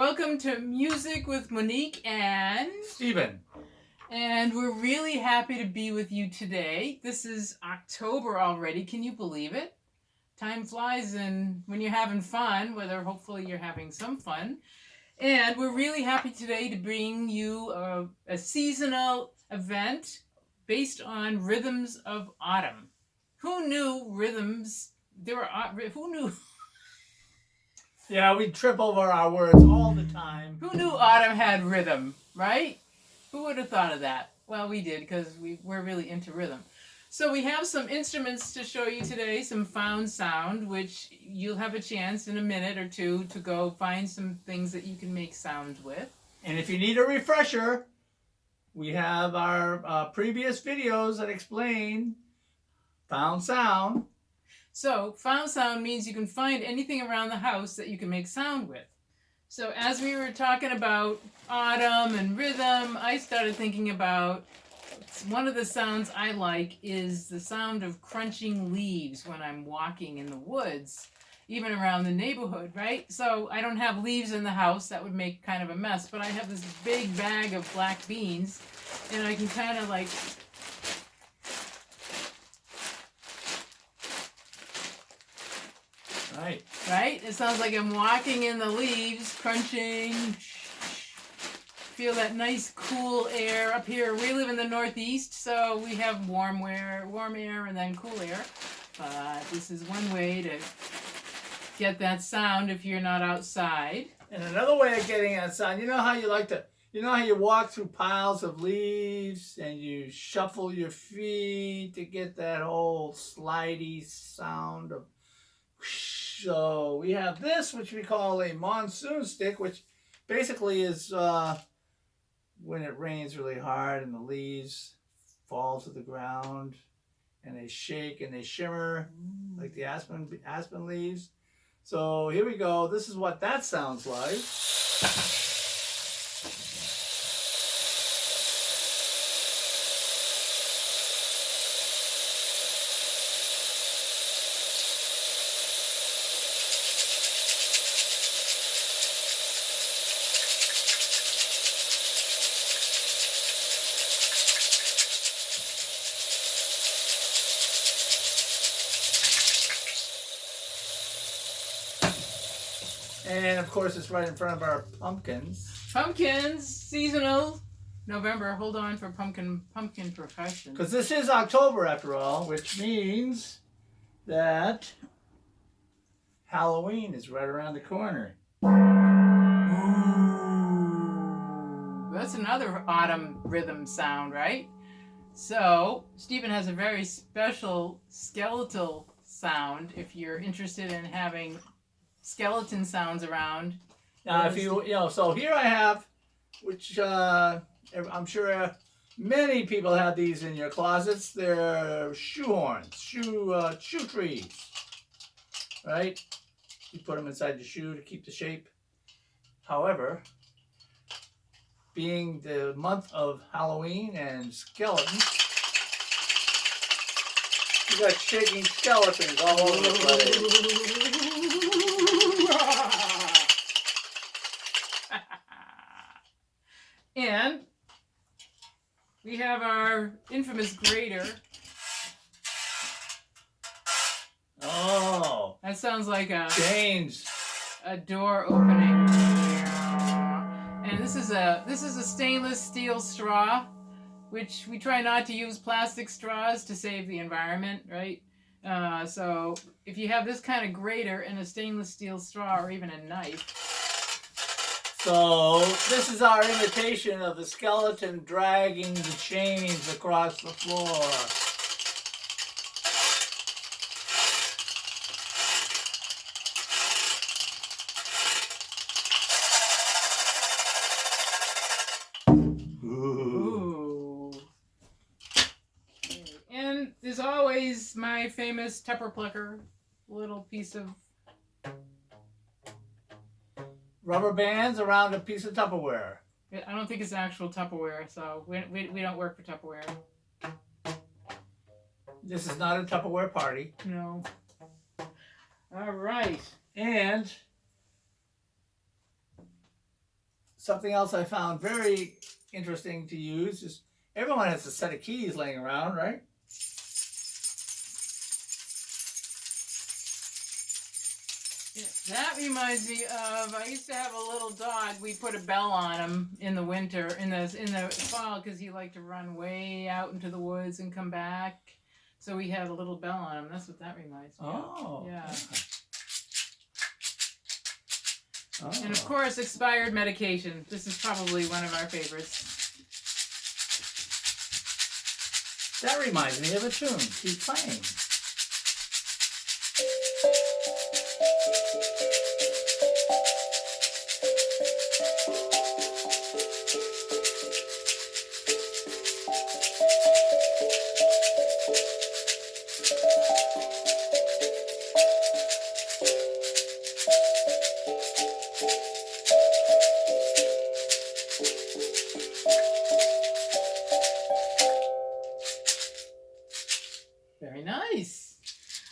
Welcome to Music with Monique and Steven. And we're really happy to be with you today. This is October already. Can you believe it? Time flies and when you're having fun, whether hopefully you're having some fun. And we're really happy today to bring you a seasonal event based on rhythms of autumn. Who knew rhythms? Who knew? Yeah, we trip over our words all the time. Who knew autumn had rhythm, right? Who would have thought of that? Well, we did because we're really into rhythm. So we have some instruments to show you today, some found sound, which you'll have a chance in a minute or two to go find some things that you can make sounds with. And if you need a refresher, we have our previous videos that explain found sound. So found sound means you can find anything around the house that you can make sound with. So as we were talking about autumn and rhythm, I started thinking about one of the sounds I like is the sound of crunching leaves when I'm walking in the woods, even around the neighborhood, right? So I don't have leaves in the house, that would make kind of a mess, but I have this big bag of black beans, and I can kind of like Right? It sounds like I'm walking in the leaves, crunching. Feel that nice cool air up here. We live in the Northeast, so we have warm air, and then cool air. But this is one way to get that sound if you're not outside. And another way of getting that sound, you know how you walk through piles of leaves and you shuffle your feet to get that whole slidey sound of. So we have this, which we call a monsoon stick, which basically is when it rains really hard and the leaves fall to the ground and they shake and they shimmer like the aspen leaves. So here we go. This is what that sounds like. And of course, it's right in front of our pumpkins. Pumpkins, seasonal. November, hold on for pumpkin profession. Because this is October after all, which means that Halloween is right around the corner. Ooh, that's another autumn rhythm sound, right? So, Stephen has a very special skeletal sound if you're interested in having skeleton sounds around. Now, if so here I have, which I'm sure many people have these in your closets. They're shoe horns, shoe trees, right? You put them inside your shoe to keep the shape. However, being the month of Halloween and skeletons, you got shaking skeletons all over the place. And we have our infamous grater. Oh. That sounds like a door opening. And this is a stainless steel straw, which we try not to use plastic straws to save the environment, right? So if you have this kind of grater and a stainless steel straw or even a knife. So this is our imitation of the skeleton dragging the chains across the floor. Ooh. And there's always my famous Tupper Plucker, little piece of Rubber bands around a piece of Tupperware. I don't think it's actual Tupperware, so we don't work for Tupperware. This is not a Tupperware party. No. All right. And Something else I found very interesting to use is everyone has a set of keys laying around, right? That reminds me of, I used to have a little dog. We put a bell on him in the winter, in the fall, because he liked to run way out into the woods and come back. So we had a little bell on him. That's what that reminds me of. Oh. Yeah. Oh. And of course, expired medication. This is probably one of our favorites. That reminds me of a tune. Keep playing. Very nice.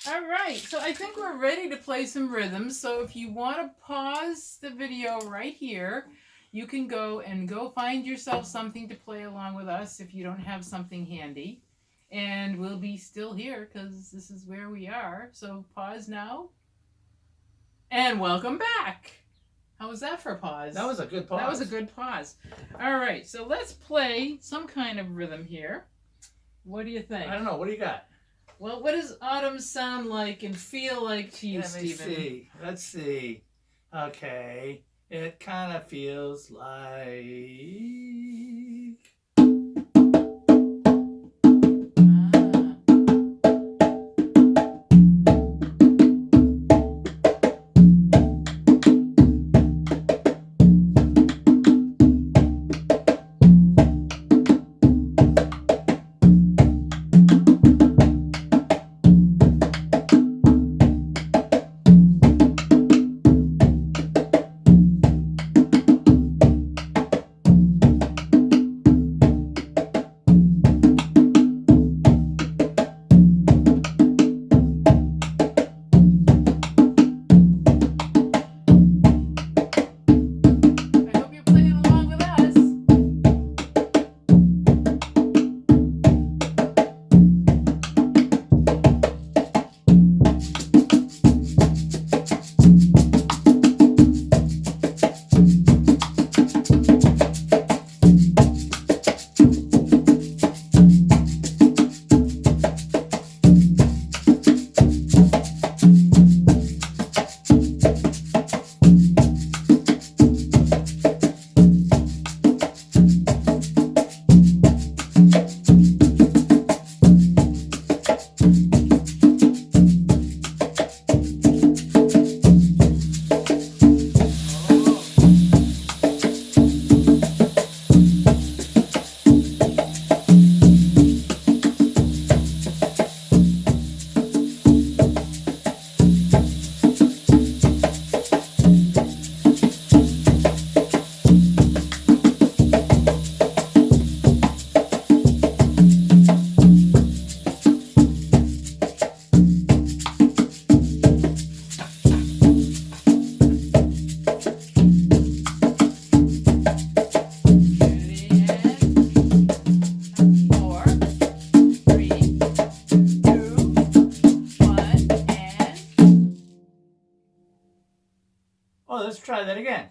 All right, so I think we're ready to play some rhythms. So if you want to pause the video right here, you can go find yourself something to play along with us if you don't have something handy. And we'll be still here because this is where we are. So pause now. And welcome back. How was that for a pause? That was a good pause. That was a good pause. All right, so let's play some kind of rhythm here. What do you think? I don't know. What do you got? Well, what does autumn sound like and feel like to you, Let me Stephen? see. Let's see. Okay. It kind of feels like... I hope you're playing along with us. Oh, let's try that again.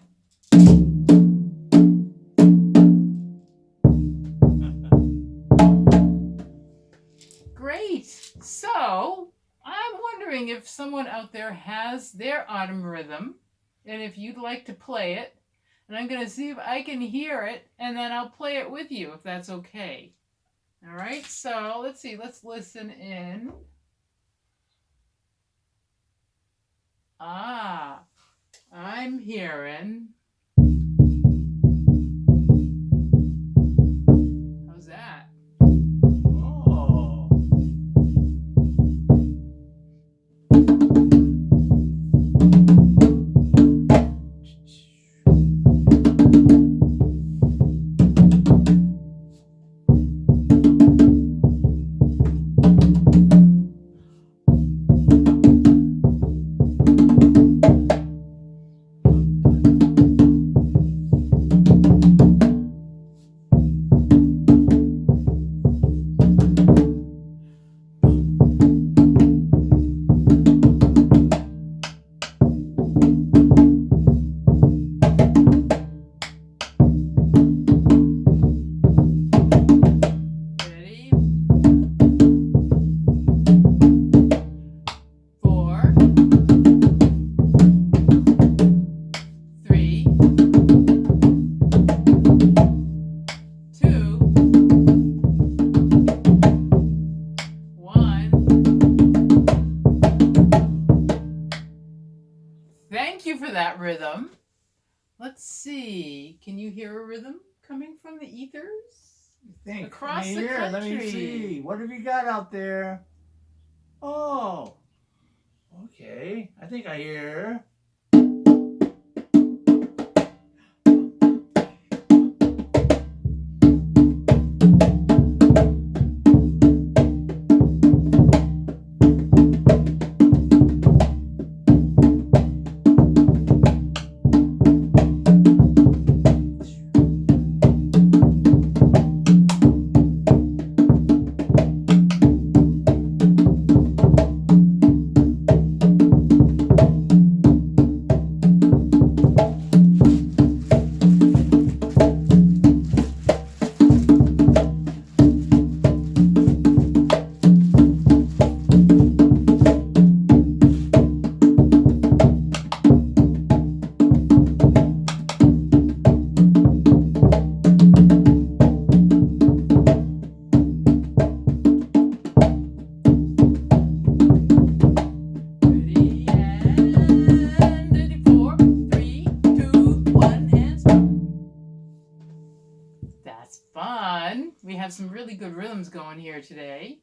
Great. So, I'm wondering if someone out there has their autumn rhythm, and if you'd like to play it. And I'm going to see if I can hear it, and then I'll play it with you, if that's okay. All right, so let's see. Let's listen in. Ah, I'm hearing. How's that? Oh. see. Can you hear a rhythm coming from the ethers? Think. Across Let me the hear. Let country. me see. What have you got out there? Oh. Okay. I think I hear. Ready and ready for 3, 2, 1, and stop. That's fun. We have some really good rhythms going here today.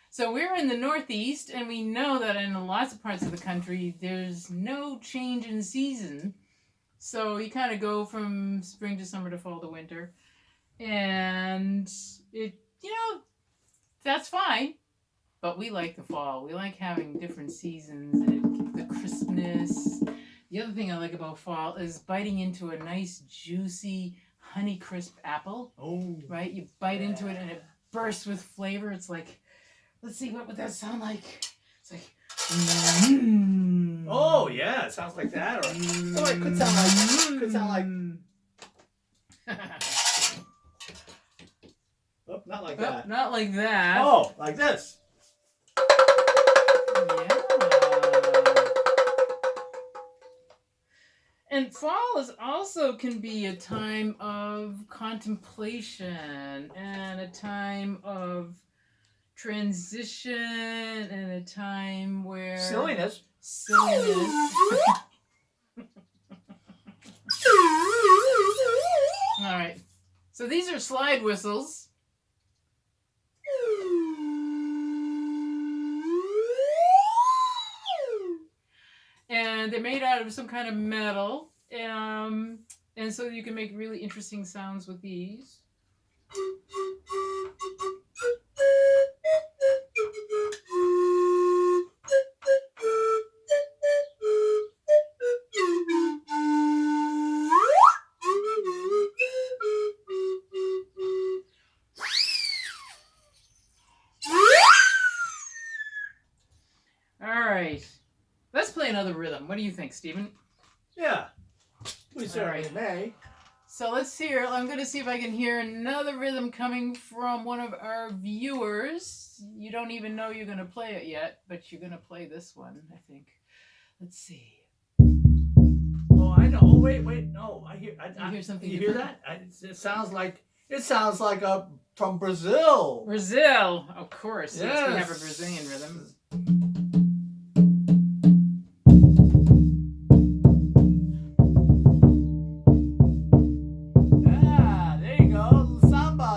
So we're in the Northeast, and we know that in lots of parts of the country, there's no change in season. So you kind of go from spring to summer to fall to winter. And that's fine. But we like the fall. We like having different seasons and the crispness. The other thing I like about fall is biting into a nice, juicy, honey crisp apple. Oh. Right? You bite into it and it bursts with flavor. It's like, let's see, what would that sound like? It's like, Oh yeah, it sounds like that. Or oh, it could sound like. Oh, not like that. Not like that. Oh, like this. Yeah. And fall is also can be a time of contemplation and a time of transition and a time where Silliness. All right. So these are slide whistles. And they're made out of some kind of metal. And so you can make really interesting sounds with these. All right. Let's play another rhythm. What do you think, Stephen? Yeah. We certainly right. may. So let's hear. I'm going to see if I can hear another rhythm coming from one of our viewers. You don't even know you're going to play it yet, but you're going to play this one, I think. Let's see. Oh, I know. Oh, wait. No, I hear. You hear something You hear different? that? It sounds like from Brazil. Brazil, of course. Yes, we have a Yes. Brazilian rhythm. Yeah, there you go. Samba.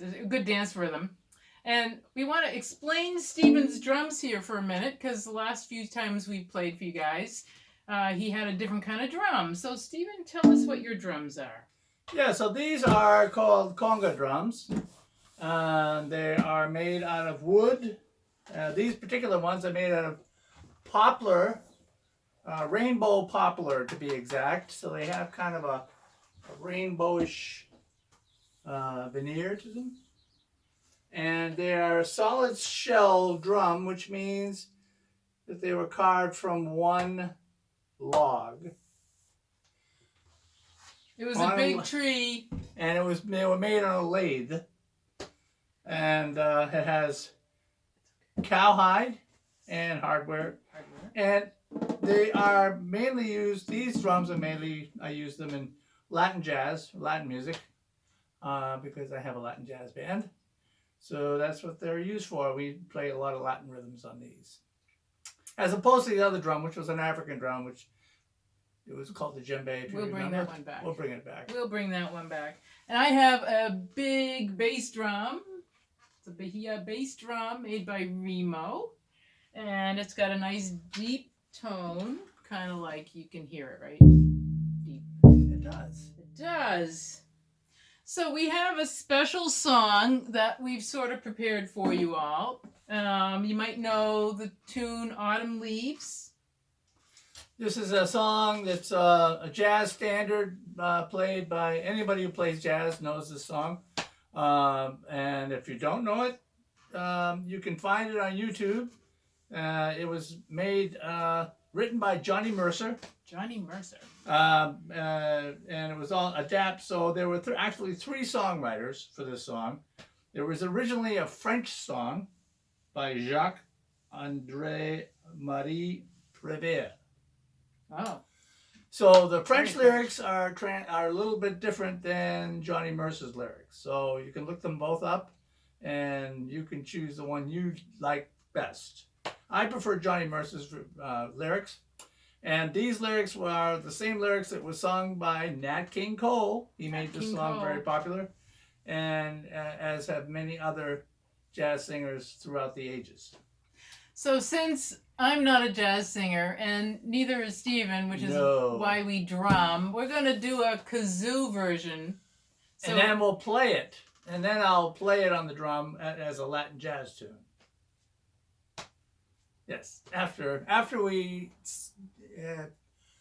a good dance rhythm. And we want to explain Steven's drums here for a minute, because the last few times we've played for you guys, he had a different kind of drum. So Steven, tell us what your drums are. Yeah, so these are called conga drums. They are made out of wood. These particular ones are made out of poplar, rainbow poplar to be exact. So they have kind of a rainbowish veneer to them. And they are a solid shell drum, which means that they were carved from one log. It was a big tree. And they were made on a lathe. And it has cowhide and hardware. And they are mainly used, these drums are mainly, I use them in Latin jazz, Latin music, because I have a Latin jazz band. So that's what they're used for. We play a lot of Latin rhythms on these. As opposed to the other drum, which was an African drum, which it was called the djembe. We'll bring that one back. We'll bring it back. We'll bring that one back. And I have a big bass drum. It's a Bahia bass drum made by Remo. And it's got a nice deep tone, kind of like you can hear it, right? Deep. It does. It does. So we have a special song that we've sort of prepared for you all. You might know the tune Autumn Leaves. This is a song that's a jazz standard played by anybody who plays jazz knows this song. And if you don't know it, you can find it on YouTube. It was written by Johnny Mercer. Johnny Mercer. And it was all adapted. So there were actually three songwriters for this song. There was originally a French song by Jacques-André Marie Prévert. Oh. So the French lyrics are a little bit different than Johnny Mercer's lyrics. So you can look them both up, and you can choose the one you like best. I prefer Johnny Mercer's lyrics. And these lyrics were the same lyrics that was sung by Nat King Cole. He made this song very popular, and as have many other jazz singers throughout the ages. So since I'm not a jazz singer, and neither is Steven, which is why we drum, we're going to do a kazoo version. So, and then we'll play it. And then I'll play it on the drum as a Latin jazz tune. Yes, after we and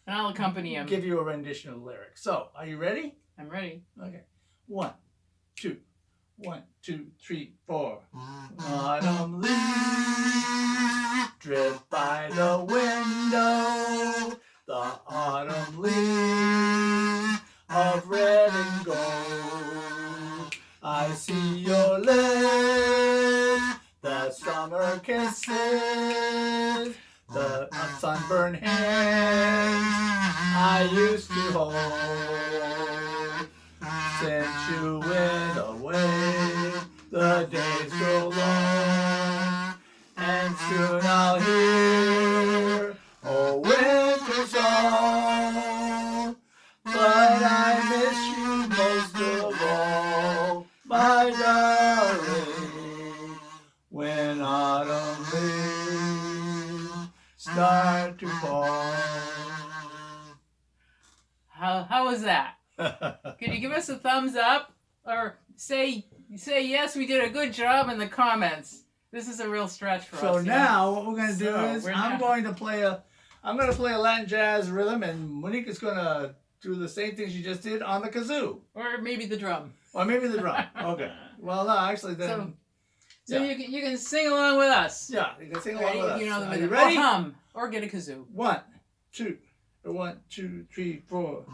I'll accompany him. Give you a rendition of the lyrics. So, are you ready? I'm ready. Okay. 1, 2, 1, 2, 3, 4. Autumn leaves drift by the window. The autumn leaves of red and gold. I see your lips, the summer kisses, the sunburned hands I used to hold. Since you went away, the days grow long, and soon I'll hear a winter song. But I miss you most of all, my darling, when autumn leaves start to fall. How was that? Can you give us a thumbs up, or say yes, we did a good job in the comments? This is a real stretch for us. So now what we're going to do is I'm going to play a Latin jazz rhythm, and Monique is going to do the same thing she just did on the kazoo, or maybe the drum. Okay. Well, no, actually then. So you can sing along with us. Yeah, you can sing along with us. You know the Are you rhythm. ready? Or hum, or get a kazoo. 1, 2, 1, 2, 3, 4.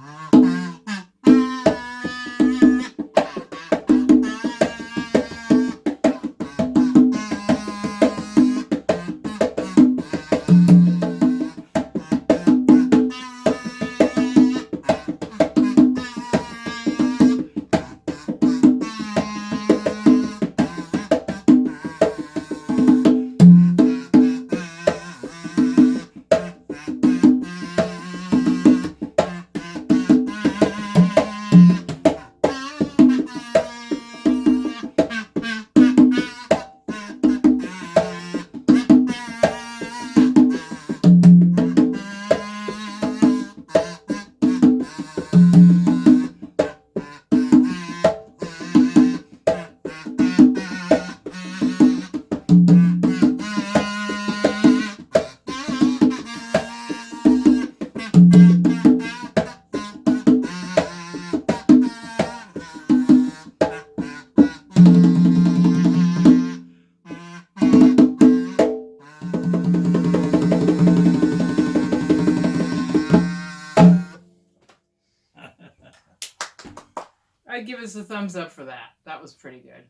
I'd give us a thumbs up for that. That was pretty good.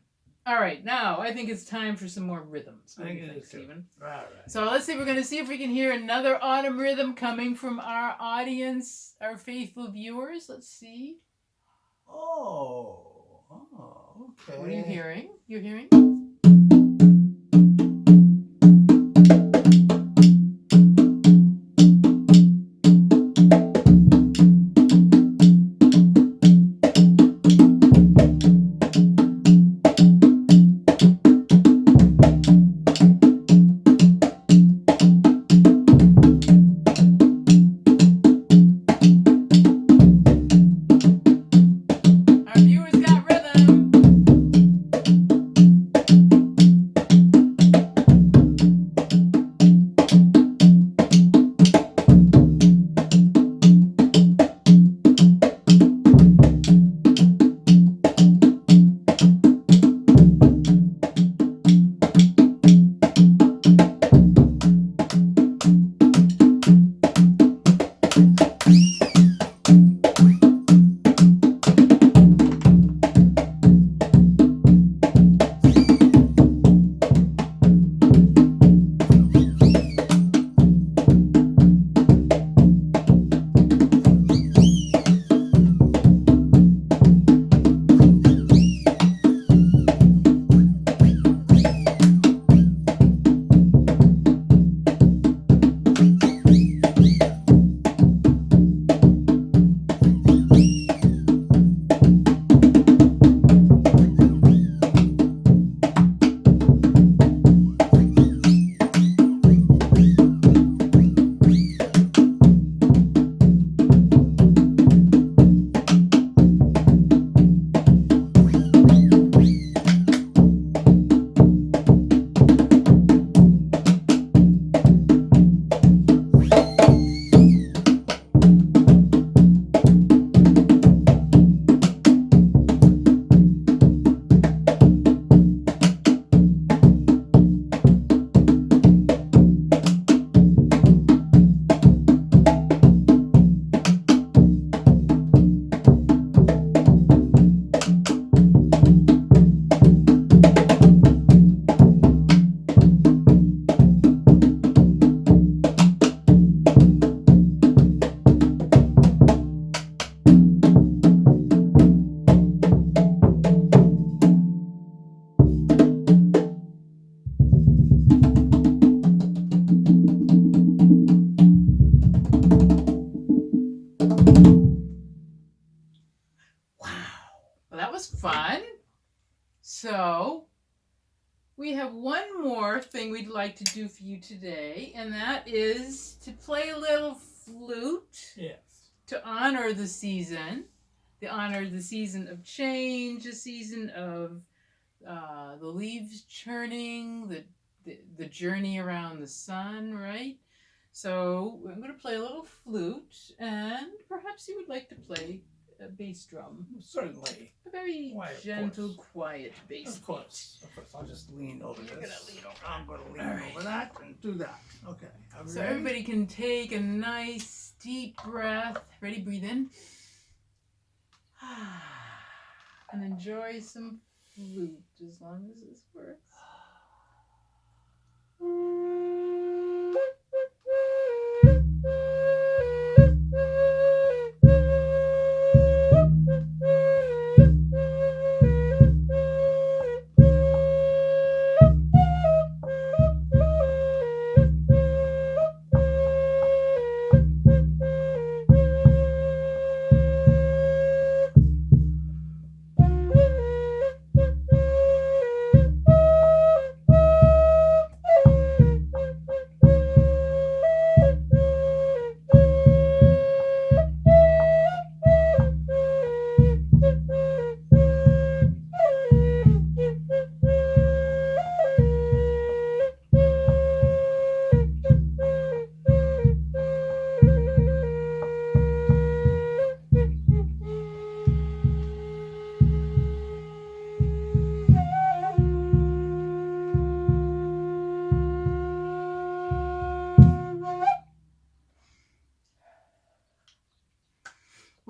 All right, now I think it's time for some more rhythms. What do you think, Stephen? All right. So let's see. We're going to see if we can hear another autumn rhythm coming from our audience, our faithful viewers. Let's see. Oh, okay. What are you hearing? You're hearing? Our viewers got rhythm. Well, that was fun. So, we have one more thing we'd like to do for you today, and that is to play a little flute Yes. to honor the season. To honor the season of change, the season of the leaves churning, the journey around the sun, right? So, I'm going to play a little flute, and perhaps you would like to play a bass drum. Certainly. A very Why, of gentle, course. quiet bass. Of course. Of course. I'll just lean over You're this. gonna lean over I'm going to lean All right. over that and do that. Okay. Are we So ready? everybody can take a nice deep breath. Ready? Breathe in. And enjoy some flute as long as this works.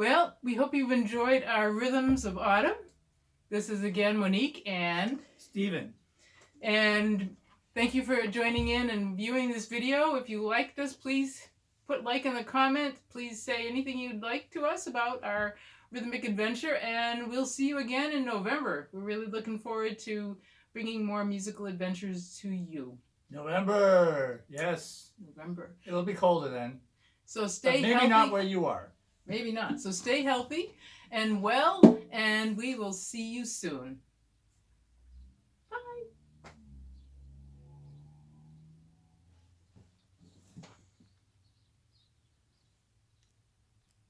Well, we hope you've enjoyed our Rhythms of Autumn. This is again Monique Steven. and thank you for joining in and viewing this video. If you liked this, please put like in the comment. Please say anything you'd like to us about our rhythmic adventure, and we'll see you again in November. We're really looking forward to bringing more musical adventures to you. November. Yes. November. It'll be colder then. So stay Maybe healthy. not where you are. Maybe not. So stay healthy and well, and we will see you soon.